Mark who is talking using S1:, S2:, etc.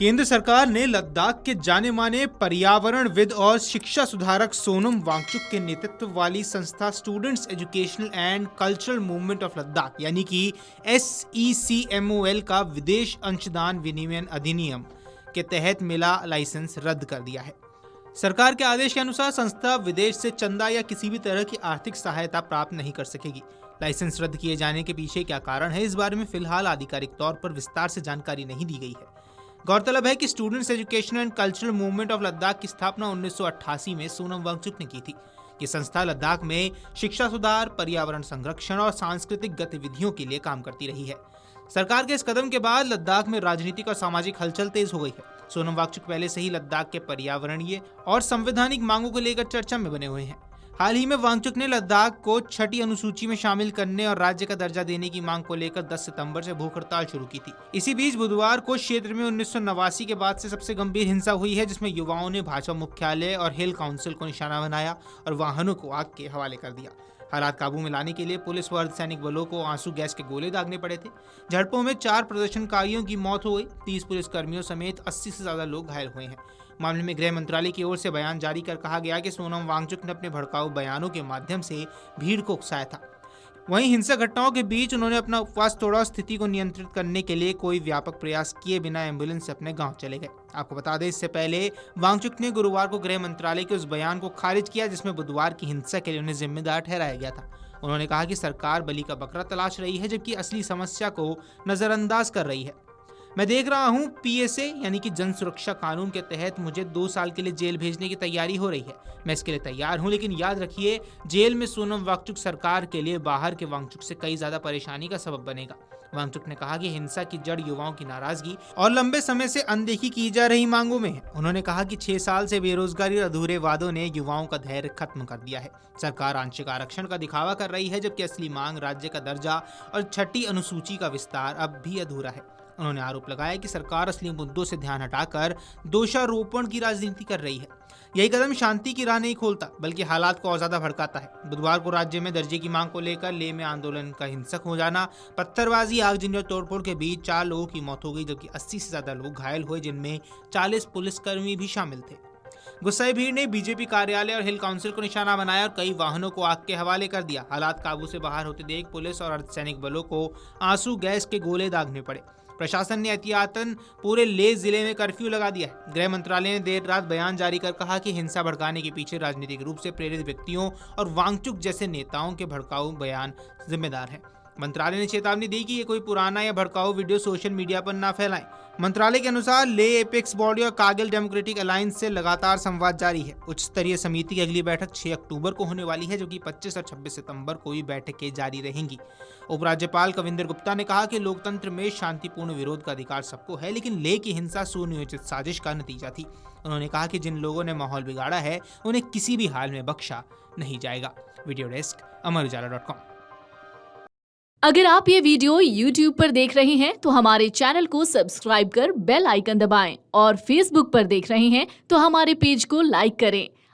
S1: केंद्र सरकार ने लद्दाख के जाने माने पर्यावरणविद और शिक्षा सुधारक सोनम वांगचुक के नेतृत्व वाली संस्था students educational and cultural movement of Ladakh यानी कि SECMOL का विदेश अंशदान विनिमय अधिनियम के तहत मिला लाइसेंस रद्द कर दिया है। सरकार के आदेश के अनुसार संस्था विदेश से चंदा या किसी भी तरह की आर्थिक सहायता प्राप्त नहीं कर सकेगी। लाइसेंस रद्द किए जाने के पीछे क्या कारण है, इस बारे में फिलहाल आधिकारिक तौर पर विस्तार से जानकारी नहीं दी गई है। गौरतलब है कि students education and cultural movement of Ladakh की स्थापना 1988 में सोनम वांगचुक ने की थी। ये संस्था लद्दाख में शिक्षा सुधार, पर्यावरण संरक्षण और सांस्कृतिक गतिविधियों के लिए काम करती रही है। सरकार के इस कदम के बाद लद्दाख में राजनीतिक और सामाजिक हलचल तेज हो गई है। सोनम वांगचुक पहले से ही लद्दाख के पर्यावरणीय और संवैधानिक मांगों को लेकर चर्चा में बने हुए हैं। हाल ही में वांगचुक ने लद्दाख को छठी अनुसूची में शामिल करने और राज्य का दर्जा देने की मांग को लेकर 10 सितंबर से भूख हड़ताल शुरू की थी। इसी बीच बुधवार को क्षेत्र में 1989 के बाद से सबसे गंभीर हिंसा हुई है, जिसमें युवाओं ने भाजपा मुख्यालय और हिल काउंसिल को निशाना बनाया और वाहनों को आग के हवाले कर दिया। हालात काबू में लाने के लिए पुलिस व अर्धसैनिक बलों को आंसू गैस के गोले दागने पड़े थे। झड़पों में 4 प्रदर्शनकारियों की मौत हो गई। 30 पुलिसकर्मियों समेत 80 से ज्यादा लोग घायल हुए हैं। मामले में गृह मंत्रालय की ओर से बयान जारी कर कहा गया कि सोनम वांगचुक ने अपने भड़काऊ बयानों के माध्यम से भीड़ को उकसाया था। वहीं हिंसक घटनाओं के बीच उन्होंने अपना उपवास तोड़ा और स्थिति को नियंत्रित करने के लिए कोई व्यापक प्रयास किए बिना एम्बुलेंस से अपने गांव चले गए। आपको बता दें, इससे पहले वांगचुक ने गुरुवार को गृह मंत्रालय के उस बयान को खारिज किया जिसमें बुधवार की हिंसा के लिए उन्हें जिम्मेदार ठहराया गया था। उन्होंने कहा कि सरकार बलि का बकरा तलाश रही है, जबकि असली समस्या को नजरअंदाज कर रही है। मैं देख रहा हूं PSA यानी कि जन सुरक्षा कानून के तहत मुझे 2 साल के लिए जेल भेजने की तैयारी हो रही है। मैं इसके लिए तैयार हूं, लेकिन याद रखिए, जेल में सोनम वांगचुक सरकार के लिए बाहर के वांगचुक से कई ज्यादा परेशानी का सबब बनेगा। वांगचुक ने कहा कि हिंसा की जड़ युवाओं की नाराजगी और लंबे समय से अनदेखी की जा रही मांगों में है। उन्होंने कहा कि 6 साल से बेरोजगारी और अधूरे वादों ने युवाओं का धैर्य खत्म कर दिया है। सरकार आंशिक आरक्षण का दिखावा कर रही है, जबकि असली मांग राज्य का दर्जा और छठी अनुसूची का विस्तार अब भी अधूरा है। उन्होंने आरोप लगाया कि सरकार असली मुद्दों से ध्यान हटाकर दोषारोपण की राजनीति कर रही है। यही कदम शांति की राह नहीं खोलता, बल्कि हालात को और ज्यादा भड़काता है। बुधवार को राज्य में दर्जे की मांग को लेकर लेह में आंदोलन का हिंसक हो जाना, पत्थरबाजी, आगजनी और तोड़फोड़ के बीच 4 लोगों की मौत हो गई, जबकि 80 से ज्यादा लोग घायल हुए, जिनमें 40 पुलिसकर्मी भी शामिल थे। गुस्साई भीड़ ने बीजेपी कार्यालय और हिल काउंसिल को निशाना बनाया और कई वाहनों को आग के हवाले कर दिया। हालात काबू से बाहर होते देख पुलिस और अर्धसैनिक बलों को आंसू गैस के गोले दागने पड़े। प्रशासन ने एहतियातन पूरे लेह जिले में कर्फ्यू लगा दिया है। गृह मंत्रालय ने देर रात बयान जारी कर कहा कि हिंसा भड़काने के पीछे राजनीतिक रूप से प्रेरित व्यक्तियों और वांगचुक जैसे नेताओं के भड़काऊ बयान जिम्मेदार हैं। मंत्रालय ने चेतावनी दी कि ये कोई पुराना या भड़काऊ वीडियो सोशल मीडिया पर ना फैलाएं। मंत्रालय के अनुसार लेह एपेक्स बॉडी और कारगिल डेमोक्रेटिक अलायंस से लगातार संवाद जारी है। उच्च स्तरीय समिति की अगली बैठक 6 अक्टूबर को होने वाली है, जो कि 25 और 26 सितंबर को भी बैठकें जारी रहेंगी। उपराज्यपाल कविंदर गुप्ता ने कहा कि लोकतंत्र में शांतिपूर्ण विरोध का अधिकार सबको है, लेकिन लेह की हिंसा सुनियोजित साजिश का नतीजा थी। उन्होंने कहा कि जिन लोगों ने माहौल बिगाड़ा है उन्हें किसी भी हाल में बख्शा नहीं जाएगा। Video desk amarujala.com।
S2: अगर आप ये वीडियो YouTube पर देख रहे हैं तो हमारे चैनल को सब्सक्राइब कर बेल आइकन दबाएं और Facebook पर देख रहे हैं तो हमारे पेज को लाइक करें।